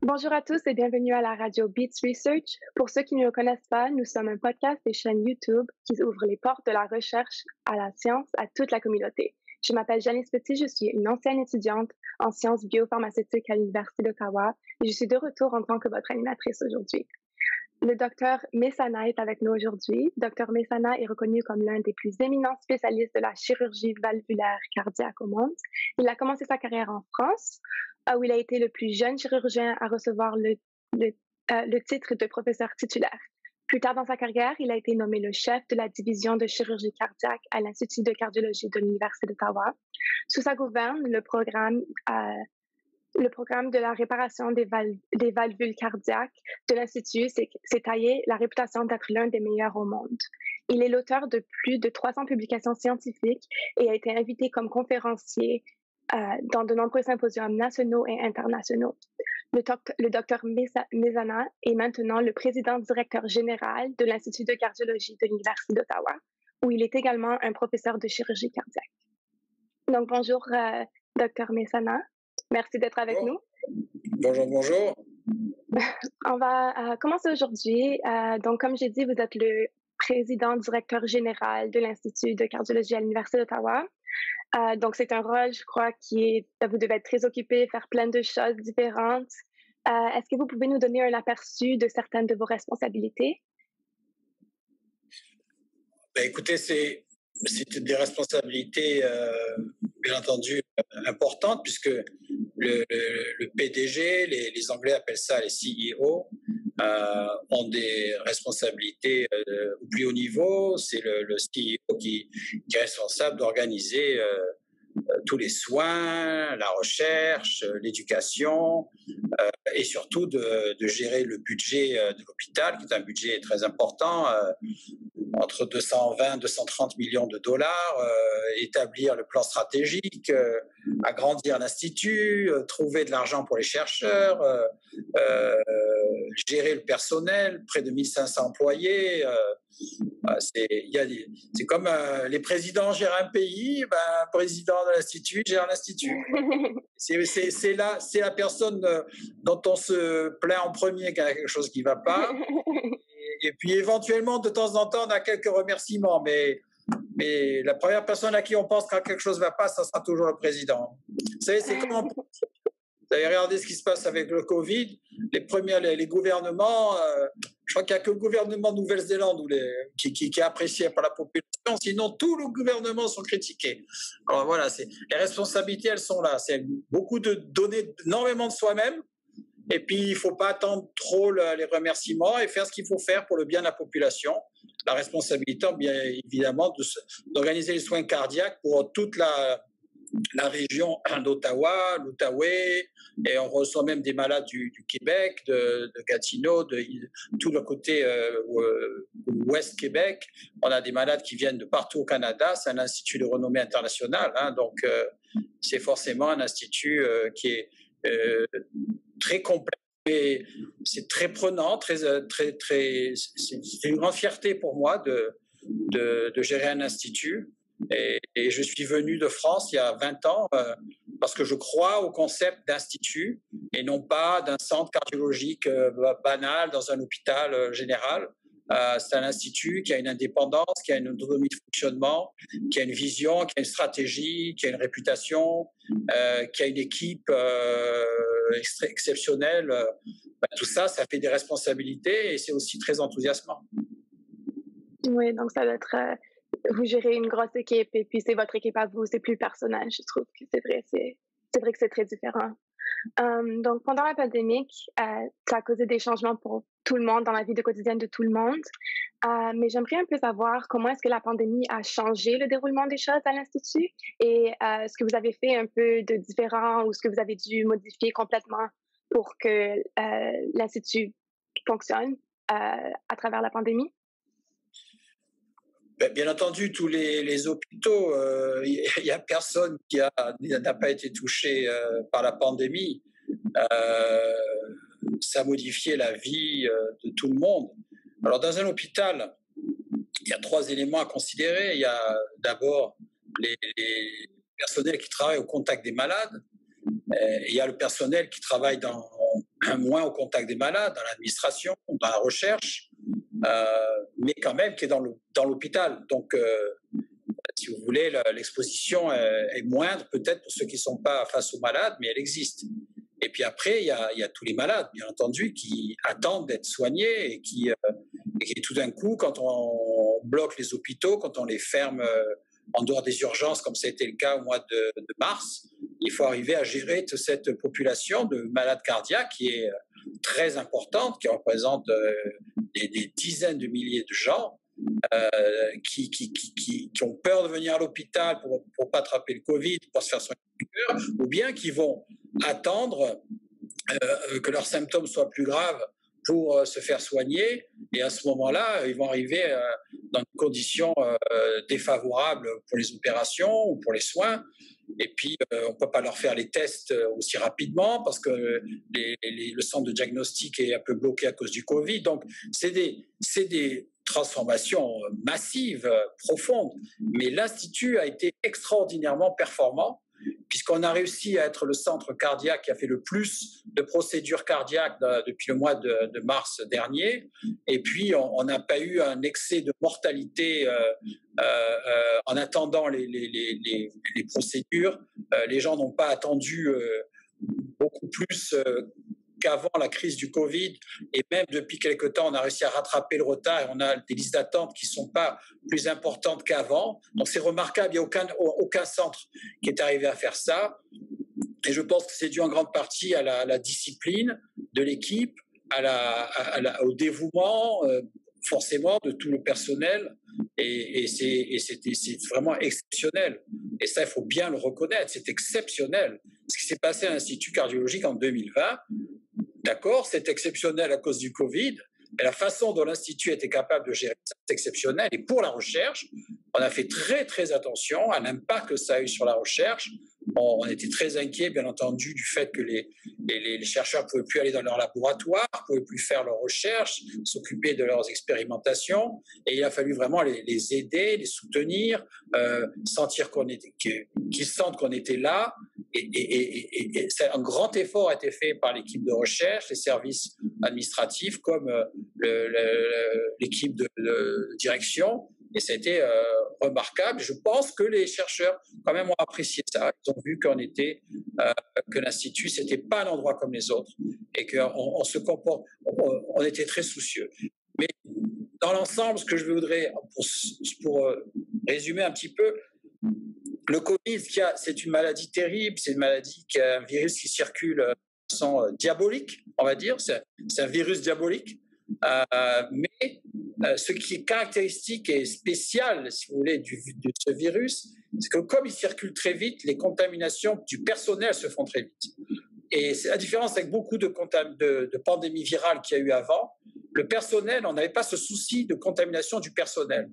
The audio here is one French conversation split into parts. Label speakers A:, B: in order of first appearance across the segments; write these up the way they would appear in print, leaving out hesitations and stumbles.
A: Bonjour à tous et bienvenue à la radio Beats Research. Pour ceux qui ne nous connaissent pas, nous sommes un podcast des chaînes YouTube qui ouvre les portes de la recherche à la science à toute la communauté. Je m'appelle Janice Petit, je suis une ancienne étudiante en sciences biopharmaceutiques à l'Université d'Ottawa et je suis de retour en tant que votre animatrice aujourd'hui. Le docteur Mesana est avec nous aujourd'hui. Dr Mesana est reconnu comme l'un des plus éminents spécialistes de la chirurgie valvulaire cardiaque au monde. Il a commencé sa carrière en France, où il a été le plus jeune chirurgien à recevoir le titre de professeur titulaire. Plus tard dans sa carrière, il a été nommé le chef de la division de chirurgie cardiaque à l'Institut de cardiologie de l'Université d'Ottawa. Sous sa gouverne, le programme de la réparation des valvules cardiaques de l'Institut s'est taillé la réputation d'être l'un des meilleurs au monde. Il est l'auteur de plus de 300 publications scientifiques et a été invité comme conférencier dans de nombreux symposiums nationaux et internationaux. Le docteur Mesana est maintenant le président-directeur général de l'Institut de cardiologie de l'Université d'Ottawa, où il est également un professeur de chirurgie cardiaque. Donc, bonjour, docteur Mesana. Merci d'être avec nous.
B: Bonjour.
A: On va commencer aujourd'hui. Donc, comme j'ai dit, vous êtes le président-directeur général de l'Institut de cardiologie à l'Université d'Ottawa. Donc, c'est un rôle, je crois, vous devez être très occupé, faire plein de choses différentes. Est-ce que vous pouvez nous donner un aperçu de certaines de vos responsabilités?
B: Écoutez, c'est des responsabilités, bien entendu, importantes, puisque le PDG, les Anglais appellent ça les CEO, ont des responsabilités au plus haut niveau. C'est le CEO qui est responsable d'organiser tous les soins, la recherche, l'éducation, et surtout de gérer le budget de l'hôpital, qui est un budget très important, entre 220 et 230 millions de dollars, établir le plan stratégique, agrandir l'institut, trouver de l'argent pour les chercheurs, gérer le personnel, près de 1500 employés. C'est comme les présidents gèrent un pays, un président de l'institut gère l'institut. C'est la personne dont on se plaint en premier qu'il y a quelque chose qui ne va pas. Et puis éventuellement, de temps en temps, on a quelques remerciements, mais la première personne à qui on pense quand quelque chose ne va pas, ça sera toujours le président. Vous savez, c'est comme vous avez regardé ce qui se passe avec le Covid, les gouvernements, je crois qu'il n'y a que le gouvernement de Nouvelle-Zélande qui est apprécié par la population, sinon tous les gouvernements sont critiqués. Alors voilà, les responsabilités, elles sont là. C'est beaucoup de donner énormément de soi-même, et puis il ne faut pas attendre trop les remerciements et faire ce qu'il faut faire pour le bien de la population. La responsabilité, bien évidemment, d'organiser les soins cardiaques pour toute la région d'Ottawa, l'Outaouais, et on reçoit même des malades du Québec, de Gatineau, de tout le côté ouest Québec. On a des malades qui viennent de partout au Canada. C'est un institut de renommée internationale, donc c'est forcément un institut qui est très complet. Et c'est très prenant, c'est une grande fierté pour moi de gérer un institut. Et je suis venu de France il y a 20 ans parce que je crois au concept d'institut et non pas d'un centre cardiologique banal dans un hôpital général. C'est un institut qui a une indépendance, qui a une autonomie de fonctionnement, qui a une vision, qui a une stratégie, qui a une réputation, qui a une équipe exceptionnelle. Tout ça, ça fait des responsabilités et c'est aussi très enthousiasmant.
A: Oui, donc ça doit être... vous gérez une grosse équipe et puis c'est votre équipe à vous, c'est plus personnel. Je trouve que c'est vrai que c'est très différent. Donc, pendant la pandémie, ça a causé des changements pour tout le monde, dans la vie quotidienne de tout le monde. Mais j'aimerais un peu savoir comment est-ce que la pandémie a changé le déroulement des choses à l'Institut et ce que vous avez fait un peu de différent ou ce que vous avez dû modifier complètement pour que l'Institut fonctionne à travers la pandémie.
B: Bien entendu, tous les hôpitaux, il n'y a personne qui n'a pas été touché par la pandémie. Ça a modifié la vie de tout le monde. Alors, dans un hôpital, il y a 3 éléments à considérer. Il y a d'abord les personnels qui travaillent au contact des malades. Il y a le personnel qui travaille moins au contact des malades, dans l'administration, dans la recherche, mais quand même qui est dans l'hôpital. Donc, si vous voulez, l'exposition est moindre peut-être pour ceux qui ne sont pas face aux malades, mais elle existe. Et puis après, il y a tous les malades, bien entendu, qui attendent d'être soignés et qui tout d'un coup, quand on bloque les hôpitaux, quand on les ferme en dehors des urgences, comme ça a été le cas au mois de mars, il faut arriver à gérer toute cette population de malades cardiaques qui est très importante, qui représente des dizaines de milliers de gens qui ont peur de venir à l'hôpital pour ne pas attraper le Covid, pour se faire soigner, ou bien qui vont attendre que leurs symptômes soient plus graves pour se faire soigner. Et à ce moment-là, ils vont arriver dans des conditions défavorables pour les opérations ou pour les soins. Et puis, on ne peut pas leur faire les tests aussi rapidement parce que le centre de diagnostic est un peu bloqué à cause du Covid. Donc, c'est des transformations massives, profondes. Mais l'Institut a été extraordinairement performant puisqu'on a réussi à être le centre cardiaque qui a fait le plus de procédures cardiaques depuis le mois de mars dernier. Et puis, on n'a pas eu un excès de mortalité en attendant les procédures. Les gens n'ont pas attendu beaucoup plus qu'avant la crise du Covid, et même depuis quelque temps, on a réussi à rattraper le retard et on a des listes d'attente qui ne sont pas plus importantes qu'avant. Donc c'est remarquable, il n'y a aucun centre qui est arrivé à faire ça. Et je pense que c'est dû en grande partie à la discipline de l'équipe, au dévouement, forcément, de tout le personnel. Et c'est vraiment exceptionnel. Et ça, il faut bien le reconnaître, c'est exceptionnel. Ce qui s'est passé à l'Institut cardiologique en 2020, d'accord, c'est exceptionnel à cause du Covid, mais la façon dont l'Institut était capable de gérer ça, c'est exceptionnel. Et pour la recherche, on a fait très, très attention à l'impact que ça a eu sur la recherche. On était très inquiets, bien entendu, du fait que les chercheurs ne pouvaient plus aller dans leur laboratoire, ne pouvaient plus faire leurs recherches, s'occuper de leurs expérimentations. Et il a fallu vraiment les aider, les soutenir, qu'ils sentent qu'on était là. Et un grand effort a été fait par l'équipe de recherche, les services administratifs, comme l'équipe de direction. Et ça a été remarquable. Je pense que les chercheurs, quand même, ont apprécié ça. Ils ont vu que l'Institut, ce n'était pas un endroit comme les autres et qu'on se comporte, on était très soucieux. Mais dans l'ensemble, ce que je voudrais, pour résumer un petit peu, le Covid, c'est une maladie terrible, c'est une maladie qui a un virus qui circule de façon diabolique, on va dire. C'est un virus diabolique. Mais ce qui est caractéristique et spécial, si vous voulez, de ce virus, c'est que comme il circule très vite, les contaminations du personnel se font très vite. Et c'est la différence avec beaucoup de pandémies virales qu'il y a eu avant. Le personnel, on n'avait pas ce souci de contamination du personnel.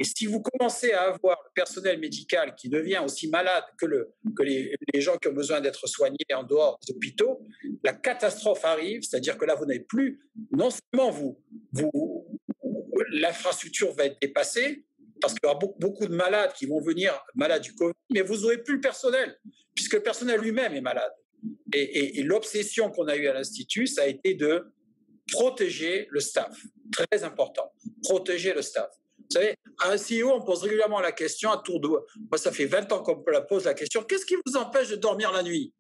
B: Et si vous commencez à avoir le personnel médical qui devient aussi malade que les gens qui ont besoin d'être soignés en dehors des hôpitaux, la catastrophe arrive, c'est-à-dire que là, vous n'avez plus, non seulement l'infrastructure va être dépassée, parce qu'il y aura beaucoup de malades qui vont venir malades du Covid, mais vous n'aurez plus le personnel, puisque le personnel lui-même est malade. Et l'obsession qu'on a eue à l'Institut, ça a été de protéger le staff. Très important, protéger le staff. Vous savez, à un CEO, on pose régulièrement la question à tour de... Moi, ça fait 20 ans qu'on la pose la question, qu'est-ce qui vous empêche de dormir la nuit?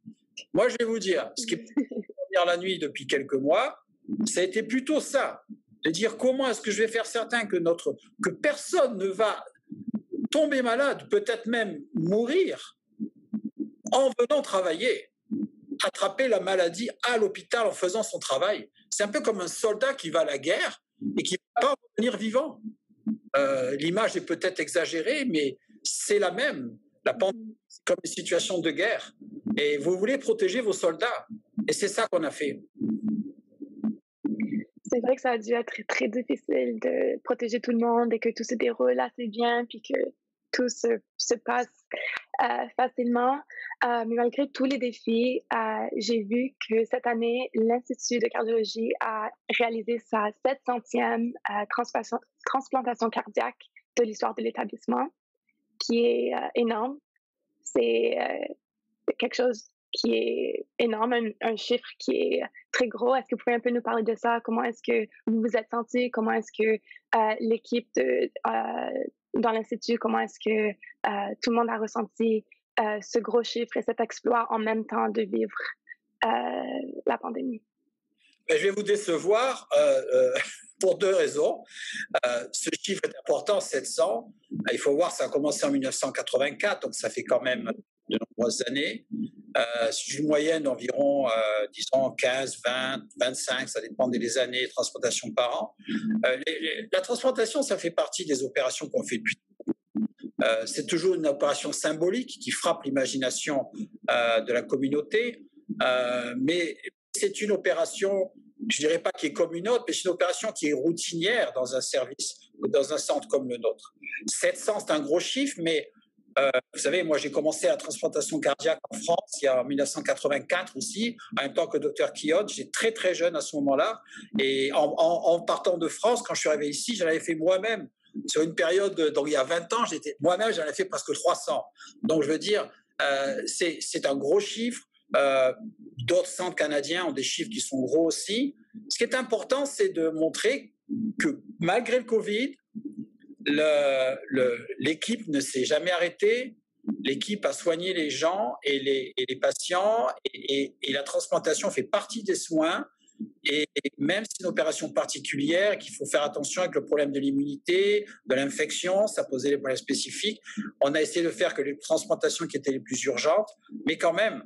B: Moi, je vais vous dire, ce qui me empêche de dormir la nuit depuis quelques mois, ça a été plutôt ça, de dire comment est-ce que je vais faire certain que personne ne va tomber malade, peut-être même mourir, en venant travailler, attraper la maladie à l'hôpital en faisant son travail. C'est un peu comme un soldat qui va à la guerre et qui ne va pas revenir vivant. L'image est peut-être exagérée, mais c'est la même. La pandémie, c'est comme une situation de guerre. Et vous voulez protéger vos soldats. Et c'est ça qu'on a fait.
A: C'est vrai que ça a dû être très difficile de protéger tout le monde et que tout se déroule assez bien, puis que tout se passe facilement. Mais malgré tous les défis, j'ai vu que cette année, l'Institut de cardiologie a réalisé sa 700e transplantation cardiaque de l'histoire de l'établissement, qui est énorme. C'est quelque chose qui est énorme, un chiffre qui est très gros. Est-ce que vous pouvez un peu nous parler de ça? Comment est-ce que vous vous êtes senti? Comment est-ce que l'équipe dans l'Institut, comment est-ce que tout le monde a ressenti ce gros chiffre et cet exploit en même temps de vivre la pandémie?
B: Je vais vous décevoir pour deux raisons. Ce chiffre est important, 700. Il faut voir, ça a commencé en 1984, donc ça fait quand même de nombreuses années. C'est une moyenne d'environ, disons, 15, 20, 25, ça dépend des années, de transplantation par an. La transplantation, ça fait partie des opérations qu'on fait depuis. C'est toujours une opération symbolique qui frappe l'imagination de la communauté, mais c'est une opération, je ne dirais pas qui est comme une autre, mais c'est une opération qui est routinière dans un service ou dans un centre comme le nôtre. 700, c'est un gros chiffre, mais vous savez, moi j'ai commencé la transplantation cardiaque en France il y a en 1984 aussi, en même temps que le docteur Quillot. J'étais très très jeune à ce moment-là, et en partant de France, quand je suis arrivé ici, j'en avais fait moi-même. Sur une période, donc il y a 20 ans, moi-même j'en ai fait presque 300. Donc je veux dire, c'est un gros chiffre. D'autres centres canadiens ont des chiffres qui sont gros aussi. Ce qui est important, c'est de montrer que malgré le Covid, l'équipe ne s'est jamais arrêtée. L'équipe a soigné les gens et les patients, et la transplantation fait partie des soins. Et même si c'est une opération particulière, qu'il faut faire attention avec le problème de l'immunité, de l'infection, ça posait des problèmes spécifiques. On a essayé de faire que les transplantations qui étaient les plus urgentes, mais quand même,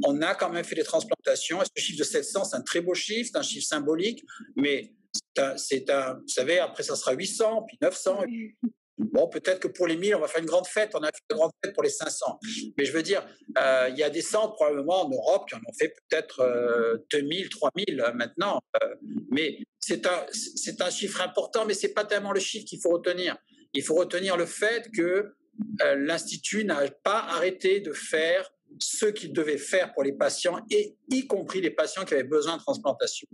B: on a quand même fait des transplantations. Et ce chiffre de 700, c'est un très beau chiffre, c'est un chiffre symbolique, mais vous savez, après ça sera 800, puis 900. Bon, peut-être que pour les 1000, on va faire une grande fête. On a fait une grande fête pour les 500. Mais je veux dire, il y a des centres probablement en Europe qui en ont fait peut-être 2000, 3000 maintenant. Mais c'est un chiffre important, mais ce n'est pas tellement le chiffre qu'il faut retenir. Il faut retenir le fait que l'Institut n'a pas arrêté de faire ce qu'il devait faire pour les patients, et y compris les patients qui avaient besoin de transplantation.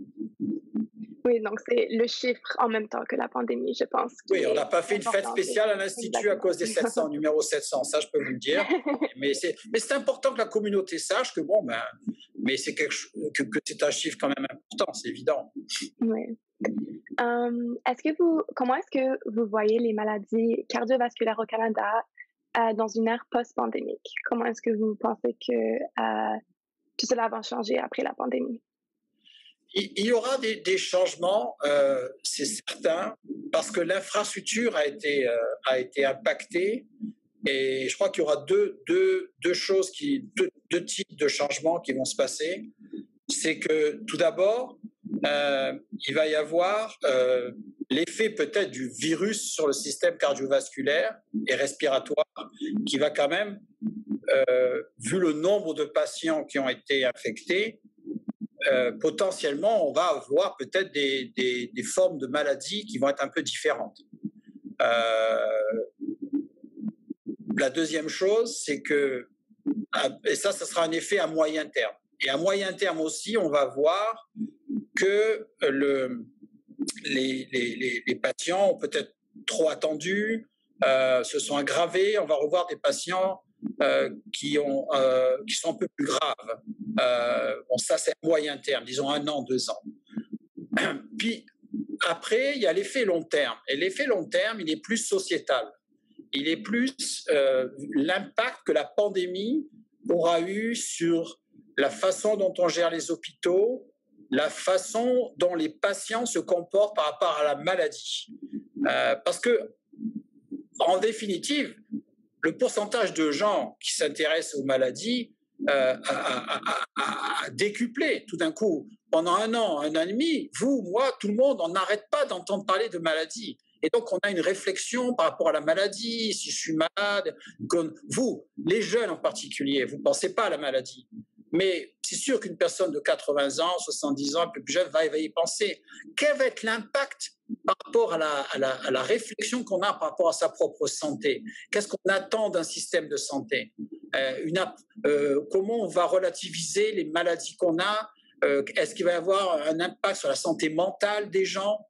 A: Oui, donc c'est le chiffre en même temps que la pandémie, je pense.
B: Oui, on n'a pas fait une fête spéciale à l'Institut à cause des 700, numéro 700, ça je peux vous le dire. Mais c'est important que la communauté sache que bon, mais c'est que c'est un chiffre quand même important, c'est évident.
A: Oui. Comment est-ce que vous voyez les maladies cardiovasculaires au Canada dans une ère post-pandémique? Comment est-ce que vous pensez que tout cela va changer après la pandémie?
B: Il y aura des changements, c'est certain, parce que l'infrastructure a été impactée, et je crois qu'il y aura deux types de changements qui vont se passer. C'est que tout d'abord, il va y avoir l'effet peut-être du virus sur le système cardiovasculaire et respiratoire, qui va quand même, vu le nombre de patients qui ont été infectés, potentiellement, on va avoir peut-être des formes de maladies qui vont être un peu différentes. La deuxième chose, c'est que, et ça sera un effet à moyen terme. Et à moyen terme aussi, on va voir que les patients ont peut-être trop attendu, se sont aggravés. On va revoir des patients qui sont un peu plus graves. Bon, ça, c'est à moyen terme, disons 1 an, 2 ans. Puis après, il y a l'effet long terme. Et l'effet long terme, il est plus sociétal. Il est plus l'impact que la pandémie aura eu sur la façon dont on gère les hôpitaux, la façon dont les patients se comportent par rapport à la maladie. Parce que, en définitive, le pourcentage de gens qui s'intéressent aux maladies a décuplé tout d'un coup. Pendant 1 an, 1 an et demi, vous, moi, tout le monde, on n'arrête pas d'entendre parler de maladies. Et donc, on a une réflexion par rapport à la maladie, si je suis malade. Vous, les jeunes en particulier, vous ne pensez pas à la maladie. Mais c'est sûr qu'une personne de 80 ans, 70 ans, un peu plus jeune, va y penser. Quel va être l'impact par rapport à la réflexion qu'on a par rapport à sa propre santé? Qu'est-ce qu'on attend d'un système de santé? Comment on va relativiser les maladies qu'on a? Est-ce qu'il va y avoir un impact sur la santé mentale des gens?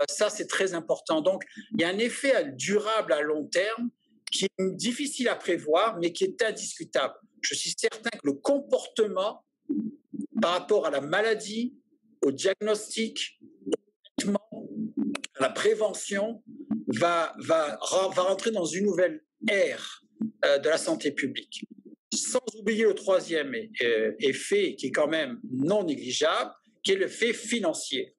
B: Ça, c'est très important. Donc, il y a un effet durable à long terme qui est difficile à prévoir, mais qui est indiscutable. je suis certain que le comportement par rapport à la maladie, au diagnostic, au traitement, à la prévention, va rentrer dans une nouvelle ère de la santé publique. Sans oublier le troisième effet qui est quand même non négligeable, qui est le fait financier.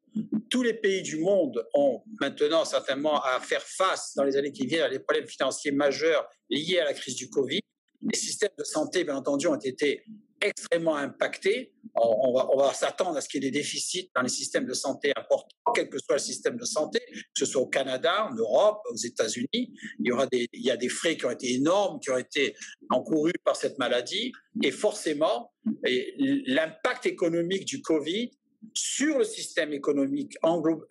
B: Tous les pays du monde ont maintenant certainement à faire face dans les années qui viennent à des problèmes financiers majeurs liés à la crise du Covid. Les systèmes de santé, bien entendu, ont été extrêmement impactés. On va s'attendre à ce qu'il y ait des déficits dans les systèmes de santé importants, quel que soit le système de santé, que ce soit au Canada, en Europe, aux États-Unis. Il y a des frais qui ont été énormes, qui ont été encourus par cette maladie. Et forcément, l'impact économique du Covid sur le système économique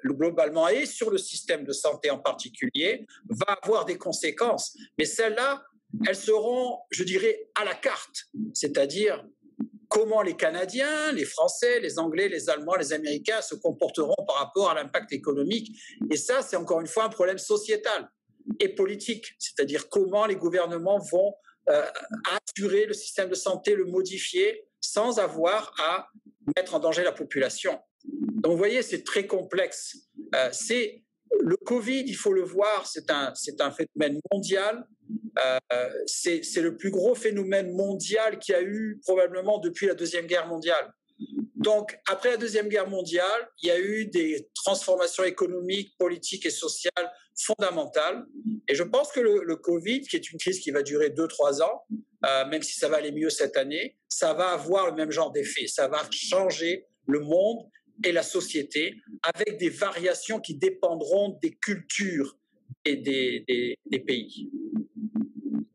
B: globalement et sur le système de santé en particulier va avoir des conséquences. Mais celles-là, elles seront, je dirais, à la carte. C'est-à-dire comment les Canadiens, les Français, les Anglais, les Allemands, les Américains se comporteront par rapport à l'impact économique. Et ça, c'est encore une fois un problème sociétal et politique. C'est-à-dire comment les gouvernements vont assurer le système de santé, le modifier sans avoir à mettre en danger la population. Donc, vous voyez, c'est très complexe. Le Covid, il faut le voir, c'est un phénomène mondial. C'est le plus gros phénomène mondial qu'il y a eu probablement depuis la Deuxième Guerre mondiale. Donc, après la Deuxième Guerre mondiale, il y a eu des transformations économiques, politiques et sociales fondamentales. Et je pense que le Covid, qui est une crise qui va durer 2-3 ans, même si ça va aller mieux cette année, ça va avoir le même genre d'effet. Ça va changer le monde et la société avec des variations qui dépendront des cultures et des pays.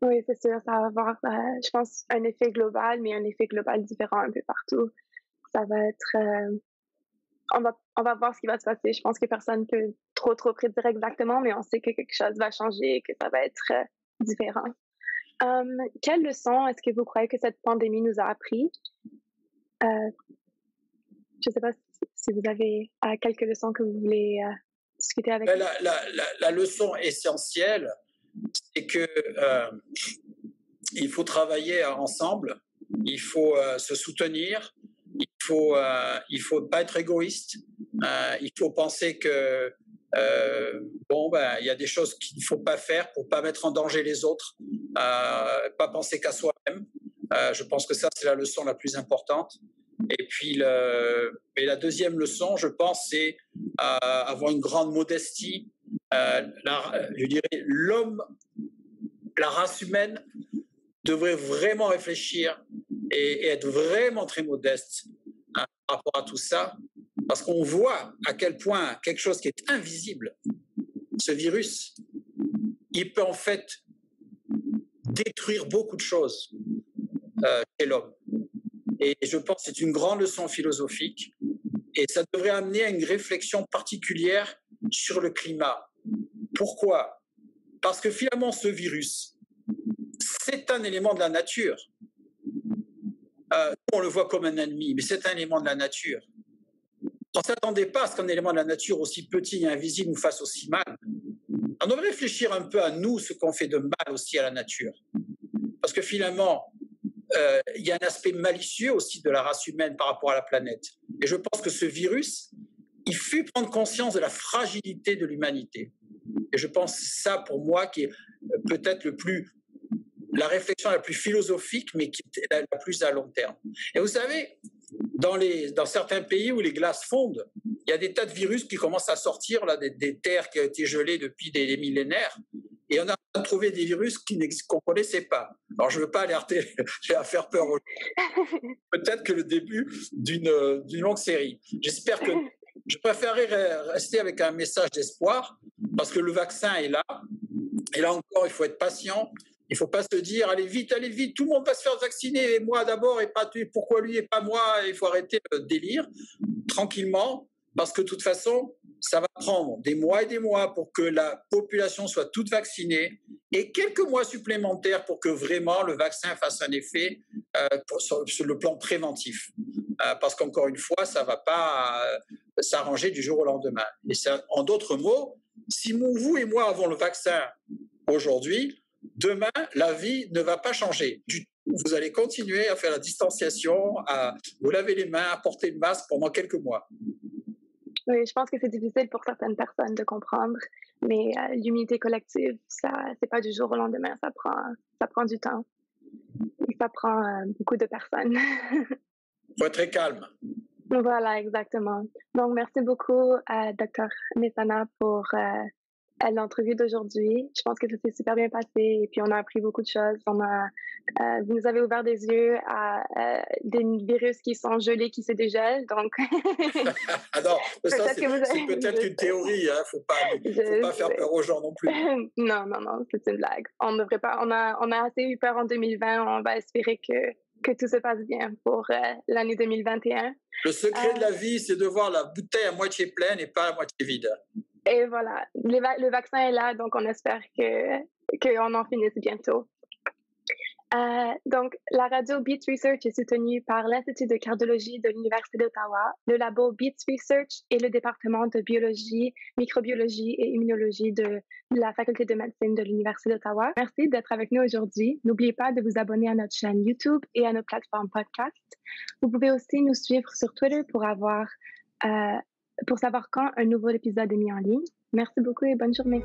A: Oui, c'est sûr, ça va avoir, je pense, un effet global, mais un effet global différent un peu partout. Ça va être... on va voir ce qui va se passer. Je pense que personne ne peut trop prédire exactement, mais on sait que quelque chose va changer et que ça va être différent. Quelle leçon est-ce que vous croyez que cette pandémie nous a appris? Je ne sais pas si vous avez quelques leçons que vous voulez discuter avec nous.
B: La leçon essentielle, c'est que il faut travailler ensemble, il faut se soutenir, il faut pas être égoïste, il faut penser que il y a des choses qu'il ne faut pas faire pour pas mettre en danger les autres, pas penser qu'à soi-même. Je pense que ça, c'est la leçon la plus importante. Et puis, la deuxième leçon, je pense, c'est avoir une grande modestie. Je dirais, la race humaine devrait vraiment réfléchir et être vraiment très modeste par rapport à tout ça, parce qu'on voit à quel point quelque chose qui est invisible, ce virus, il peut en fait détruire beaucoup de choses chez l'homme. Et je pense que c'est une grande leçon philosophique et ça devrait amener à une réflexion particulière sur le climat. Pourquoi ? Parce que finalement, ce virus, c'est un élément de la nature. On le voit comme un ennemi, mais c'est un élément de la nature. On ne s'attendait pas à ce qu'un élément de la nature aussi petit et invisible nous fasse aussi mal. On devrait réfléchir un peu à nous, ce qu'on fait de mal aussi à la nature. Parce que finalement, il y a un aspect malicieux aussi de la race humaine par rapport à la planète. Et je pense que ce virus, il fait prendre conscience de la fragilité de l'humanité. Et je pense que ça, pour moi, qui est peut-être la réflexion la plus philosophique, mais qui est la plus à long terme. Et vous savez, dans certains pays où les glaces fondent, il y a des tas de virus qui commencent à sortir là, des terres qui ont été gelées depuis des millénaires. Et on a trouvé des virus qu'on ne connaissait pas. Alors, je ne veux pas alerter à faire peur aux gens. Peut-être que le début d'une longue série. Je préférerais rester avec un message d'espoir, parce que le vaccin est là. Et là encore, il faut être patient. Il ne faut pas se dire, allez vite, tout le monde va se faire vacciner, et moi d'abord, et pas pourquoi lui et pas moi, il faut arrêter le délire, tranquillement, parce que de toute façon, ça va prendre des mois et des mois pour que la population soit toute vaccinée, et quelques mois supplémentaires pour que vraiment le vaccin fasse un effet sur le plan préventif. Parce qu'encore une fois, ça ne va pas s'arranger du jour au lendemain. Et ça, en d'autres mots, si vous et moi avons le vaccin aujourd'hui, demain, la vie ne va pas changer du tout. vous allez continuer à faire la distanciation, à vous laver les mains, à porter le masque pendant quelques mois.
A: Oui, je pense que c'est difficile pour certaines personnes de comprendre, mais l'immunité collective, ça, c'est pas du jour au lendemain, ça prend du temps et ça prend beaucoup de personnes.
B: Il faut être très calme.
A: Voilà, exactement. Donc, merci beaucoup à Dr. Messana pour l'entrevue d'aujourd'hui. Je pense que ça s'est super bien passé et puis on a appris beaucoup de choses. Vous nous avez ouvert des yeux à des virus qui sont gelés, qui se dégèlent. Donc,
B: Alors, ça,
A: peut-être que vous
B: c'est
A: avez...
B: peut-être une théorie. Il ne faut pas faire peur aux gens non plus.
A: Non, non, non, c'est une blague. On devrait pas. On a assez eu peur en 2020. On va espérer que tout se passe bien pour l'année 2021.
B: Le secret de la vie, c'est de voir la bouteille à moitié pleine et pas à moitié vide.
A: Et voilà, le vaccin est là, donc on espère qu'on en finisse bientôt. Donc, la radio Beats Research est soutenue par l'Institut de cardiologie de l'Université d'Ottawa, le labo Beats Research et le département de biologie, microbiologie et immunologie de la Faculté de médecine de l'Université d'Ottawa. Merci d'être avec nous aujourd'hui. N'oubliez pas de vous abonner à notre chaîne YouTube et à nos plateformes podcast. Vous pouvez aussi nous suivre sur Twitter pour savoir quand un nouveau épisode est mis en ligne. Merci beaucoup et bonne journée.